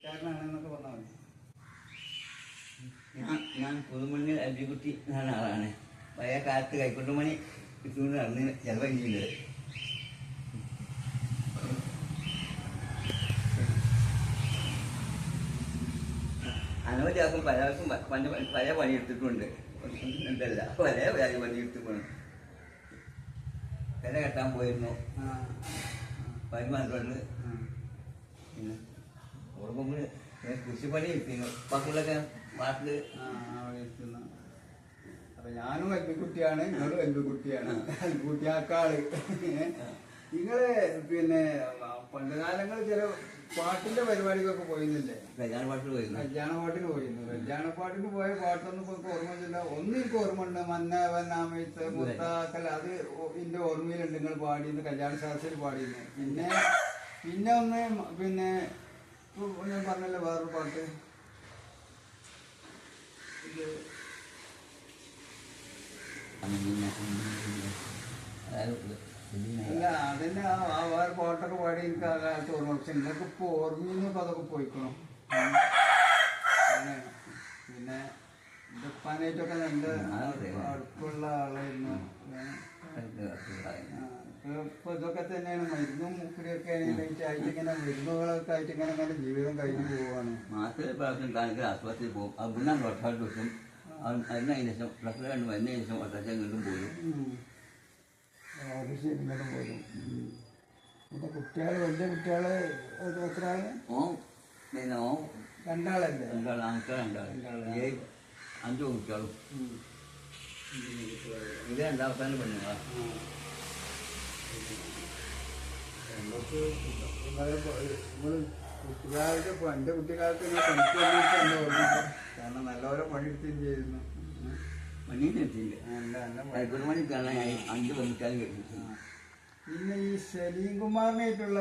കാരനാണെന്നൊക്കെ പറഞ്ഞാൽ മതി. ഞാൻ പുതുമണ്ണി അബിക്കുട്ടി എന്ന ആളാണ്. പഴയ കാലത്ത് കൈക്കൊണ്ടുമണി ഇട്ടുകൊണ്ട് നടന്ന് ചെലവ് ചെയ്യുന്നത്. അനവധി ആക്കും പലർക്കും പല പണിയെടുത്തിട്ടുണ്ട്. എന്തല്ല പല പണിയെടുത്തിട്ടുണ്ട്. കര കെട്ടാൻ പോയിരുന്നു. വരുമാനമുണ്ട്. പിന്നെ ഓർമ്മ കൃഷിപ്പണി ഇരിക്കുന്നു. പക്കുള്ളൊക്കെ നാട്ടില് അപ്പൊ ഞാനും എൽബിക്കുട്ടിയാണ്, നിങ്ങളും എൽബിക്കുട്ടിയാണ്. എൽബിക്കുട്ടിയാക്കാള് നിങ്ങള് പിന്നെ പണ്ട് കാലങ്ങൾ ചില പാട്ടിന്റെ പരിപാടിക്കൊക്കെ പോയിരുന്നില്ലേ? കല്യാണ പാട്ടിൽ പോയിരുന്നു. കല്യാണ പാട്ടിന് പോയിരുന്നു. കല്യാണ പാട്ടിന് പോയ പാട്ടൊന്നും ഇപ്പൊ ഓർമ്മയില്ല. ഒന്നും എനിക്ക് ഓർമ്മയുണ്ട്, മന്നവനാമയത്ത് മുത്താക്കൽ, അത് എന്റെ ഓർമ്മയിലുണ്ട്. നിങ്ങൾ പാടിയിരുന്നു, കല്യാണ ശാസ്ത്രത്തിൽ പാടിയിരുന്നു. പിന്നെ ഒന്ന് പിന്നെ ഞാൻ പറഞ്ഞല്ലോ വേറൊരു പാട്ട്, അല്ല അതിന്റെ ആ വേറെ പാട്ടൊക്കെ പാടി എനിക്ക് ആ കാലത്ത് ഓർമ്മ. പക്ഷെ നിങ്ങൾക്ക് ഇപ്പൊ ഓർമ്മയിന്നൊക്കെ അതൊക്കെ പോയിക്കണം. പിന്നെ എന്റെ ഉപ്പാനായിട്ടൊക്കെ നല്ല അടുപ്പുള്ള ആളായിരുന്നു. ഇപ്പൊ ഇതൊക്കെ തന്നെയാണ്, മരുന്നും മുക്കുടിയൊക്കെ ആയിട്ട് ഇങ്ങനെ മരുന്നുകളൊക്കെ ആയിട്ട് ഇങ്ങനെ ജീവിതം കഴിഞ്ഞു പോവാണ്. മാസത്തിൽ പ്രാവശ്യം കാണിക്കാൻ ആശുപത്രിയിൽ പോകും. അവിടെ ഒട്ടാട്ട് വെക്കും. അതിന് ശേഷം ഡോക്ടറെ കണ്ടു അതിന് ശേഷം ഒട്ടച്ച ഇങ്ങോട്ടും പോരും. ഇങ്ങോട്ടും പോരും. പിന്നെ കുട്ടികൾ വലിയ കുട്ടികള് എത്ര ആള്? പിന്നെ രണ്ടാളല്ലേ? രണ്ടാൾ ആൺകുട്ടികൾ, രണ്ടാൾ 5 കുട്ടികളും. ഇത് രണ്ടാമത്തെ പെണ്ണുങ്ങളാ. കുട്ടിക്കാലത്ത് എന്റെ കുട്ടിക്കാലത്ത് പണിക്ക് വേണ്ടിയിട്ട് എന്റെ ഓർമ്മ. കാരണം നല്ലപോലെ പണിയെടുത്തുകയും ചെയ്യുന്നു. പിന്നെ ഈ സലീം കുമാറിനായിട്ടുള്ള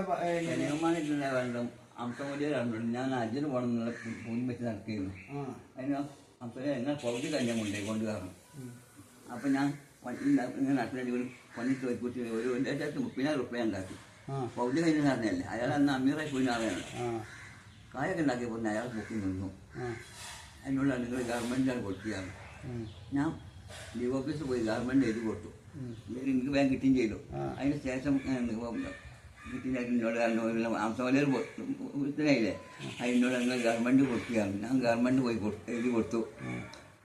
വേണ്ടും അംസമൊലിയിലുണ്ട്. ഞാൻ അച്ഛന് പോകണം എന്നുള്ള പൂഞ്ഞ് വെച്ച് നടക്കുകയായിരുന്നു. അതിന് അംസമൊലി എങ്ങനെ പകുതി കല്യാണം കൊണ്ട് കാരണം. അപ്പം ഞാൻ ഇങ്ങനെ നാട്ടിലേക്ക് ഒരു പണി ചോദിക്കൂട്ടി ഒരു 30,000 റുപ്യ ഉണ്ടാക്കി. പകുതി കഴിഞ്ഞ സാറിനല്ലേ, അയാൾ അന്ന് അമീറായി പോയി അറിയാണ്. കായൊക്കെ ഉണ്ടാക്കിയപ്പോൾ അയാൾ പൊക്കി നിന്നു. അതിനുള്ള നിങ്ങൾ ഗവൺമെൻറ്റിലാണ് കൊടുക്കുകയാണ്. ഞാൻ ലീവ് ഓഫീസിൽ പോയി ഗവൺമെൻറ് എഴുതി കൊടുത്തു. എനിക്ക് വേഗം കിട്ടുകയും ചെയ്തു. അതിന് ശേഷം കിട്ടിയെന്നോട് അംസമലയിൽ ഇത്രയില്ലേ, അതിനോട് നിങ്ങൾ ഗവൺമെൻറ് കൊടുക്കുകയാണ്. ഞാൻ ഗവൺമെൻറ് പോയി എഴുതി കൊടുത്തു.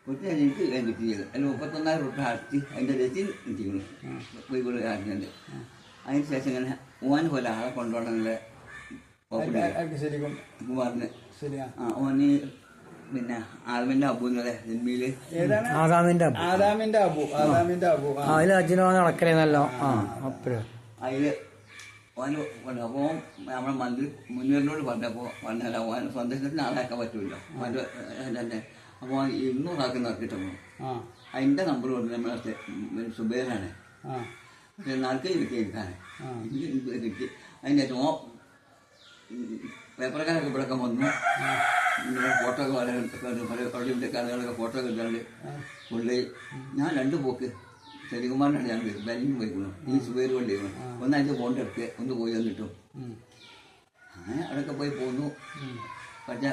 കൊടുത്ത് എനിക്ക് വേഗം കിട്ടുകയും ചെയ്തു. അതിൽ 31,000 റുപ്യ അടച്ച് അതിൻ്റെ രസീത് കിട്ടിയിരുന്നു. പോയി കൂടെ അടച്ചിട്ടുണ്ട്. അതിന് ശേഷം ഇങ്ങനെ 3 പോലെ ആളെ കൊണ്ടുപോകണമെന്നുള്ള കുമാറിന്. ഓന് പിന്നെ ആദമിന്റെ അബു എന്നല്ലേ സിനിമയില് ആദാമിന്റെ അബു നടക്കണല്ലോ. അതില് ഓന് അപ്പോ നമ്മളെ മന്ത്രി മുന്നേറിനോട് പറഞ്ഞാൽ ഓൻ സന്ദർശനത്തിന് ആളാക്കാൻ പറ്റൂല്ലോ മറ്റേ തന്നെ. അപ്പോൾ 200 ആക്കി നടത്തിയിട്ടുണ്ടോ. അതിന്റെ നമ്പർ കൊണ്ട് നമ്മളെ സുബേറാണ്. പക്ഷെ 40 കിട്ടിയെടുക്കാണ്. കിട്ടി. അതിൻ്റെ ശേഷം പേപ്പർക്കാരൊക്കെ ഇവിടെയൊക്കെ വന്നു. ഫോട്ടോ ഒക്കെ വളരെ കടകളൊക്കെ ഫോട്ടോ ഒക്കെ എടുക്കാണ്ട് പുള്ളി ഞാൻ 2 പോക്ക് ശരികുമാറിനാണ് ഞാൻ ബാങ്കിങ് പോയിക്കണം. ഈ സുബേർ കൊണ്ടിരിക്കണം. ഒന്നാഴ്ച ഫോട്ടോ എടുത്ത് ഒന്ന് പോയി വന്നിട്ടു. അങ്ങനെ അവിടെയൊക്കെ പോയി പോന്നു. പക്ഷേ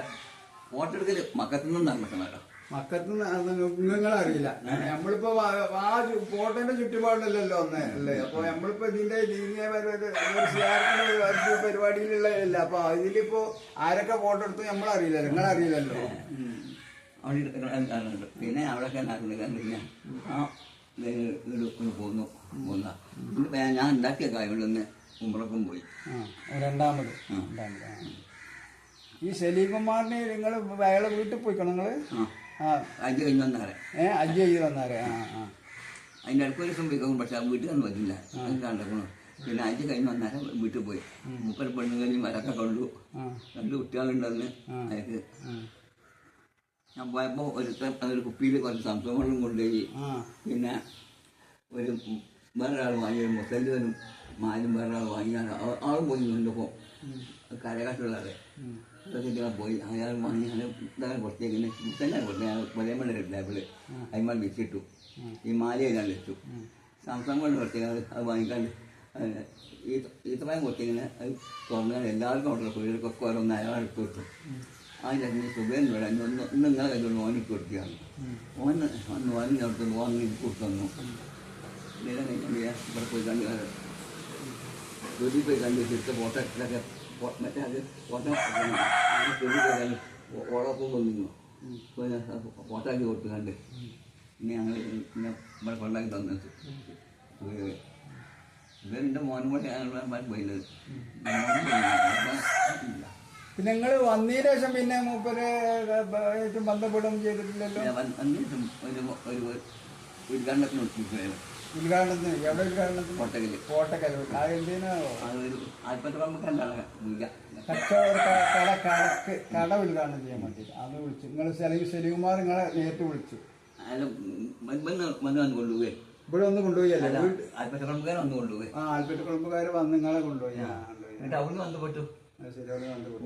ഫോട്ടോ എടുക്കൽ മക്കത്തുനിന്നും നടക്കണം കേട്ടോ. മക്കത്തുനിന്ന് നിങ്ങളറിയില്ല. നമ്മളിപ്പോ ആ ഫോട്ടോന്റെ ചുറ്റുപാടില്ലല്ലോ ഒന്ന് അല്ലേ. അപ്പൊ നമ്മളിപ്പോ ഇതിന്റെ പരിപാടിയിലുള്ള അപ്പൊ ഇതിലിപ്പോ ആരൊക്കെ ഫോട്ടോ എടുത്തു നമ്മളറിയില്ല, നിങ്ങളറിയില്ലല്ലോ. പിന്നെ അവിടെയൊക്കെ പിന്നെ പോന്നു. ഞാൻ ഉണ്ടാക്കിയ കാര്യങ്ങളൊന്ന് ഉമ്രക്കും പോയി. രണ്ടാമത് ഈ സലീം കുമാറിന് നിങ്ങൾ അയാളെ വീട്ടിൽ പോയിക്കോ നിങ്ങള്? അജ് കഴിഞ്ഞ് വന്നാറേ. അജ് കഴിഞ്ഞ് വന്നാറേ. അതിൻ്റെ അടുത്ത ദിവസം പോയിക്കും. പക്ഷെ ആ വീട്ടിൽ ഒന്നും വരില്ല, കണ്ടേക്കണു. പിന്നെ അജ് കഴിഞ്ഞ് വന്നാലും വീട്ടിൽ പോയി. 30 പെണ്ണുകളിൽ മരൊക്കെ കണ്ടു. 2 കുട്ടികളുണ്ടെന്ന് അയാൾക്ക്. ഞാൻ പോയപ്പോൾ അതൊരു കുപ്പിയിൽ കുറച്ച് സംഭവങ്ങളും കൊണ്ടുപോയി. പിന്നെ വേറൊരാൾ വാങ്ങി, മുസല്ലും മാലും വേറൊരാൾ വാങ്ങിയാണ് ആളും പോയി. കൊണ്ടപ്പോൾ കരകാട്ടുള്ളതെ അതൊക്കെ ഞാൻ പോയി. അയാൾ വാങ്ങി ഇതാണ് കൊടുത്തേക്കുന്നത്. തന്നെ കൊടുത്തത് പൊലയമ്മ ലേബിള് അതിന്മാർ വെച്ചിട്ടു. ഈ മാല എല്ലാം വെച്ചു. സംസം കൊണ്ട് കൊടുത്തേക്കുന്നത് അത് വാങ്ങിക്കാണ്ട് ഈത്തപ്പഴം കൊത്തിങ്ങനെ അത് തുറന്നാൽ എല്ലാവർക്കും ഉണ്ടല്ലോ കുഴികൾക്കൊക്കെ ഓരോന്ന് അയാൾ എടുത്ത് വെക്കും. അതിൻ്റെ അതിന് സുഖം വരാൻ ഒന്ന് നിങ്ങളെ കയ്യിലുള്ള ഓൻ ഇട്ട് കൊടുക്കുകയാണ്. ഓൻ അടുത്ത് ഓൻ എനിക്ക് കൊടുത്തു. നേരെ ഇവിടെ പോയി കണ്ട് തൊഴിൽ പോയി കണ്ട് തിരിച്ച ഫോട്ടോ ഇതൊക്കെ മറ്റേ അത് ഫോട്ടോ തൊഴിൽ പോയി കണ്ട് ഓടൊപ്പം വന്നിരുന്നു. ഫോട്ടോ ആക്കി കൊടുത്ത് കണ്ട് പിന്നെ ഞങ്ങൾ പിന്നെ ഇവിടെ കൊണ്ടാക്കി തന്നത് ഇവരെൻ്റെ മോനും കൂടെ ഞങ്ങൾ പോയില്ലത്. പിന്നെ നിങ്ങൾ വന്നതിന് ശേഷം പിന്നെ മൂപ്പര് ബന്ധപ്പെടുകയും ചെയ്തിട്ടില്ലല്ലോ? ഒരു ഉദ്ഘാടനത്തിന് വിളിച്ചിട്ടുണ്ടായിരുന്നു. ഉദ്ഘാടനത്തിന് എവിടെ ഉദ്ഘാടനത്തിന്? കോട്ടക്കൽ. എന്തിനാ ആൽപ്പറ്റ കട ഉദ്ഘാടനം ചെയ്യാൻ വേണ്ടിയിട്ട് അത് വിളിച്ചു. നിങ്ങൾ സലീകുമാർ നിങ്ങളെ നേരിട്ട് വിളിച്ചു. കൊണ്ടുപോയി ഇവിടെ ഒന്ന് കൊണ്ടുപോയല്ലേ? ആൽപ്പറ്റ കുളമ്പുകാർ ഒന്ന് കൊണ്ടുപോയി. ആൽപ്പറ്റ കുളമ്പുകാർ വന്ന് നിങ്ങളെ കൊണ്ടുപോയി. എന്നിട്ട് അവിടെ ബന്ധപ്പെട്ടു. ശരി, അവിടെ ബന്ധപ്പെട്ടു.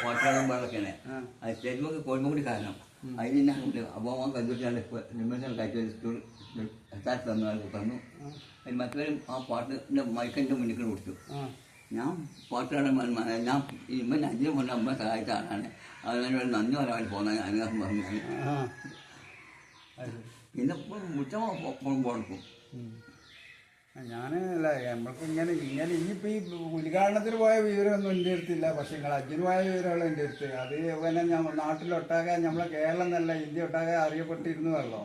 ഫോട്ടോകളും പാടൊക്കെയാണ്. അത് സ്റ്റേറ്റ് കോഴിമൂടി കാരണം അതിന് അപ്പോൾ കണ്ടുപിടിച്ചാണ്ട് കഴിച്ചു തന്നു തന്നു. അതിന് മറ്റൊരു ആ പാട്ടിൻ്റെ മൈക്കിൻ്റെ മുന്നിൽ കൊടുത്തു. ഞാൻ പാട്ടുകാരൻ ഞാൻ ഇമ്മൻ 5 കൊല്ലം അമ്മ സഹായിച്ച ആളാണ്. അതിനോട് നന്ദി പറയാൻ പോകുന്ന അനുഗ്രഹം പറഞ്ഞു. പിന്നെ മുറ്റം കൊടുക്കും. ഞാനല്ല നമ്മൾക്ക് ഇങ്ങനെ ഇനിയിപ്പോൾ ഈ ഉദ്ഘാടനത്തിന് പോയ വിവരമൊന്നും എൻ്റെ അടുത്തില്ല. പക്ഷെ നിങ്ങൾ അജ്ജിന് പോയ വിവരമുള്ള എൻ്റെ അടുത്ത്. അത് പിന്നെ നാട്ടിലൊട്ടാകെ നമ്മളെ കേരളം എന്നല്ല ഇന്ത്യ ഒട്ടാകെ അറിയപ്പെട്ടിരുന്നതല്ലോ.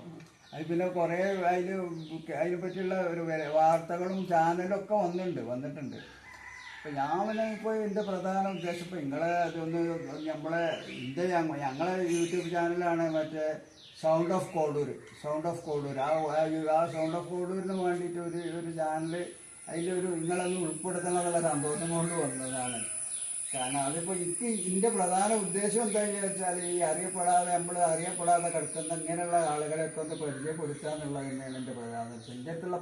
അത് പിന്നെ കുറേ അതിനെ പറ്റിയുള്ള ഒരു വാർത്തകളും ചാനലും ഒക്കെ വന്നിട്ടുണ്ട്. അപ്പോൾ ഞാൻ പിന്നെ ഇപ്പോൾ എൻ്റെ പ്രധാന ഉദ്ദേശം ഇപ്പോൾ നിങ്ങളെ അതൊന്ന് ഞങ്ങളെ യൂട്യൂബ് ചാനലാണ് മറ്റേ സൗണ്ട് ഓഫ് കോഡൂർ. ആ സൗണ്ട് ഓഫ് കോഡൂരിന് വേണ്ടിയിട്ട് ഒരു ചാനൽ അതിലൊരു നിങ്ങളൊന്ന് ഉൾപ്പെടുത്തണമെന്നുള്ള സന്തോഷം കൊണ്ട് വന്നതാണ്. കാരണം അതിപ്പോൾ ഇതിൻ്റെ പ്രധാന ഉദ്ദേശം എന്താണെന്ന് വെച്ചാൽ ഈ നമ്മൾ അറിയപ്പെടാതെ കിടക്കുന്ന ഇങ്ങനെയുള്ള ആളുകളെയൊക്കെ ഒന്ന് പരിചയപ്പെടുത്തുക എന്നുള്ളത് തന്നെയാണ് എൻ്റെ പ്രധാന ഉദ്ദേശം. എൻ്റെ അടുത്തുള്ള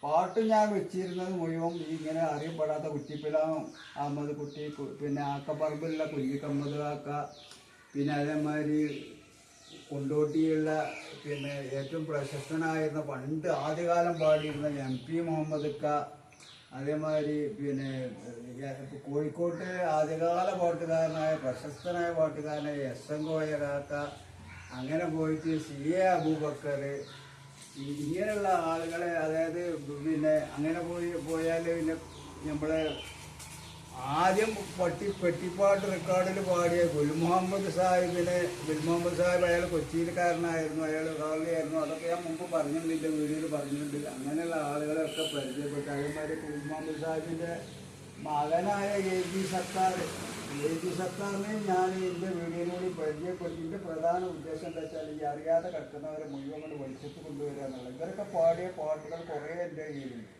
പാട്ട് ഞാൻ വെച്ചിരുന്നത് മുഴുവൻ ഈ ഇങ്ങനെ അറിയപ്പെടാത്ത കുറ്റിപ്പിലാം അഹമ്മദ് കുട്ടി, പിന്നെ ആക്കപ്പറമ്പിലുള്ള കുഞ്ഞിക്കമ്മദ് കാക്ക, പിന്നെ അതേമാതിരി കൊണ്ടോട്ടിയുള്ള പിന്നെ ഏറ്റവും പ്രശസ്തനായിരുന്ന പണ്ട് ആദ്യകാലം പാടിയിരുന്ന MP മുഹമ്മദ് ക, അതേമാതിരി പിന്നെ കോഴിക്കോട്ട് ആദ്യകാല പാട്ടുകാരനായ പ്രശസ്തനായ പാട്ടുകാരനായ SM കോയ കാക്ക, അങ്ങനെ പോയിട്ട് CA അബൂബക്കർ, ഇങ്ങനെയുള്ള ആളുകളെ അതായത് പിന്നെ അങ്ങനെ പോയാൽ പിന്നെ നമ്മളെ ആദ്യം പെട്ടിപ്പാട്ട് റെക്കോർഡിൽ പാടിയ ഗുൽ മുഹമ്മദ് സാഹിബ് അയാൾ കൊച്ചിയിൽക്കാരനായിരുന്നു, അയാൾ റാളിയായിരുന്നു. അതൊക്കെ ഞാൻ മുമ്പ് പറഞ്ഞിട്ടുണ്ട്, എൻ്റെ വീഡിയോയിൽ പറഞ്ഞിട്ടുണ്ട്. അങ്ങനെയുള്ള ആളുകളെയൊക്കെ പരിചയപ്പെട്ടു. അതേമാതിരി ഗുൽ മുഹമ്മദ് സാഹിബിൻ്റെ മകനായ AG സത്താറിനെ ഞാൻ എൻ്റെ വീഡിയോയിലൂടെ പരിചയപ്പെടുത്തി. എൻ്റെ പ്രധാന ഉദ്ദേശം എന്താ വെച്ചാൽ ഈ അറിയാതെ കിടക്കുന്നവരെ മുഴുവൻ കൊണ്ട് വെളിച്ചത്ത് കൊണ്ടുവരിക എന്നുള്ളത്. ഇവരൊക്കെ പാടിയ പാട്ടുകൾ കുറേ എൻ്റെ കയ്യിലുണ്ട്.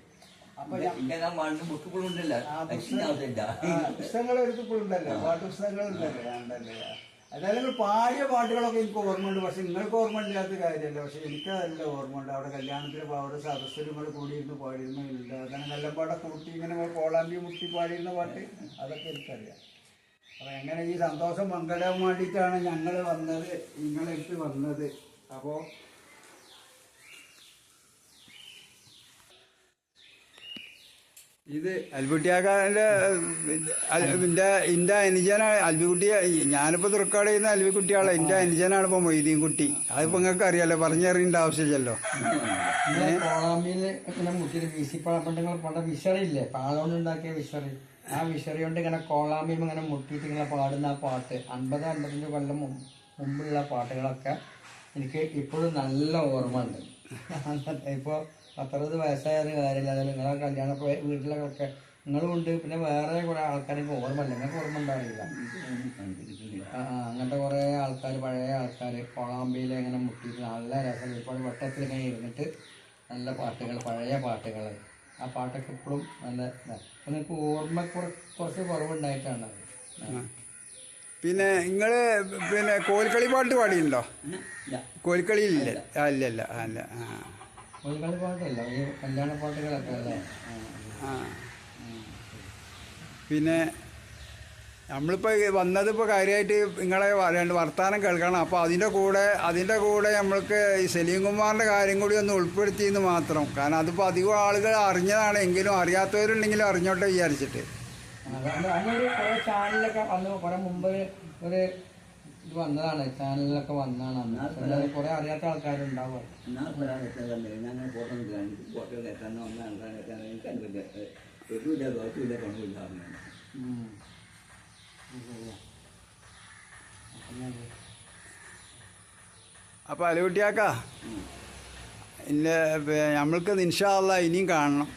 പുസ്തകങ്ങൾ എടുത്തിപ്പോഴുണ്ടല്ലോ, പാട്ടുപുസ്തകങ്ങളുണ്ടല്ലോ. അതായത് പാടിയ പാട്ടുകളൊക്കെ എനിക്ക് ഓർമ്മയുണ്ട്. പക്ഷെ നിങ്ങൾക്ക് ഓർമ്മ ഇല്ലാത്ത കാര്യമല്ല. പക്ഷെ എനിക്കതല്ല ഓർമ്മയുണ്ട്. അവിടെ കല്യാണത്തിന് അവിടെ സദസ്സരുകൾ കൂടിയിരുന്ന് പാടിയിരുന്നില്ല. അങ്ങനെ നെല്ലപ്പാടെ കൂട്ടി ഇങ്ങനെ കോളാമ്പി മുട്ടി പാടിയിരുന്ന പാട്ട് അതൊക്കെ എനിക്കറിയാം. അപ്പം എങ്ങനെ ഈ സന്തോഷം പങ്കിടാൻ വേണ്ടിയിട്ടാണ് ഞങ്ങൾ വന്നത്, നിങ്ങളെടുത്ത് വന്നത്. അപ്പോൾ ഇത് അൽബിക്കുട്ടിയാക്കാൻ്റെ എൻ്റെ അനുജനാണ് അൽബിക്കുട്ടി. ഞാനിപ്പോൾ റെക്കോർഡ് ചെയ്യുന്ന അൽബിക്കുട്ടിയാളെ എൻ്റെ അനുജനാണ് ഇപ്പോൾ മൊയ്തീൻ കുട്ടി. അതിപ്പോൾ നിങ്ങൾക്ക് അറിയാലോ, പറഞ്ഞറിയേണ്ട ആവശ്യമില്ലല്ലോ. കോളാമ്പിയിൽ ഇങ്ങനെ മുട്ടിയിട്ട് വീശിപ്പഴപ്പണ്ടങ്ങൾ പണ്ട വിഷറിയില്ലേ, പാലോണ്ട് ഉണ്ടാക്കിയ വിഷറി. ആ വിഷറി കൊണ്ട് ഇങ്ങനെ കോളാമ്പിയും ഇങ്ങനെ മുട്ടിയിട്ട് ഇങ്ങനെ പാടുന്ന ആ പാട്ട് 50-55 കൊല്ലം മുമ്പുള്ള പാട്ടുകളൊക്കെ എനിക്ക് ഇപ്പോഴും നല്ല ഓർമ്മ ഉണ്ട്. ഇപ്പോൾ 60 വയസ്സായത് കാര്യമില്ല. അതിൽ നിങ്ങളെ കല്യാണ വീട്ടിലൊക്കെ നിങ്ങളും ഉണ്ട്. പിന്നെ വേറെ കുറേ ആൾക്കാർക്ക് ഓർമ്മയില്ല, നിങ്ങൾക്ക് ഓർമ്മ ഉണ്ടാവില്ല. അങ്ങനത്തെ കുറേ ആൾക്കാർ, പഴയ ആൾക്കാർ കോളാമ്പിയിൽ ഇങ്ങനെ മുട്ടിയിട്ട് നല്ല രസം. ഇപ്പോൾ വട്ടത്തിൽ ഇങ്ങനെ ഇരുന്നിട്ട് നല്ല പാട്ടുകൾ, പഴയ പാട്ടുകൾ, ആ പാട്ടൊക്കെ ഇപ്പോഴും നല്ല നിങ്ങൾക്ക് ഓർമ്മ കുറച്ച് കുറവുണ്ടായിട്ടാണ്. പിന്നെ നിങ്ങൾ പിന്നെ കോൽക്കളി പാട്ട് പാടിയിട്ടുണ്ടോ? കോൽക്കളി ഇല്ല. അല്ലല്ല അല്ല കോൽക്കളി പാട്ടല്ല, ഈ കല്യാണ പാട്ടുകളൊക്കെ അല്ലേ. പിന്നെ നമ്മളിപ്പോൾ വന്നത് ഇപ്പോൾ കാര്യമായിട്ട് നിങ്ങളെ രണ്ട് വർത്തമാനം കേൾക്കണം. അപ്പോൾ അതിൻ്റെ കൂടെ നമ്മൾക്ക് ഈ സലീം കുമാറിൻ്റെ കാര്യം കൂടി ഒന്ന് ഉൾപ്പെടുത്തിയെന്ന് മാത്രം. കാരണം അതിപ്പോൾ അധികം ആളുകൾ അറിഞ്ഞതാണ്, എങ്കിലും അറിയാത്തവരുണ്ടെങ്കിലും അറിഞ്ഞോട്ടെ വിചാരിച്ചിട്ട്. അതൊരു കുറെ ചാനലിലൊക്കെ വന്നു, കുറെ മുമ്പ് ഒരു ഇത് വന്നതാണ്, ചാനലിലൊക്കെ വന്നതാണ്. അന്ന് കുറെ അറിയാത്ത ആൾക്കാരുണ്ടാവും. ഞങ്ങൾ ഫോട്ടോ കയറ്റാൻ വന്ന ആൾക്കാരെ കയറ്റാൻ എനിക്ക് അനുഭവില്ല, എഴുതില്ല ദോഷമില്ല പണമില്ല. അപ്പോൾ അലുകുട്ടിയാക്ക ഇല്ല, നമ്മൾക്ക് ഇൻഷാ അല്ലാഹ് ഇനിയും കാണണം.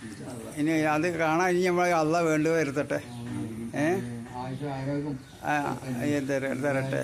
ഇനി അത് കാണാൻ ഇനി നമ്മൾ അല്ലാഹ് വേണ്ടി വരുത്തട്ടെ. ആരോഗ്യം തരട്ടെ.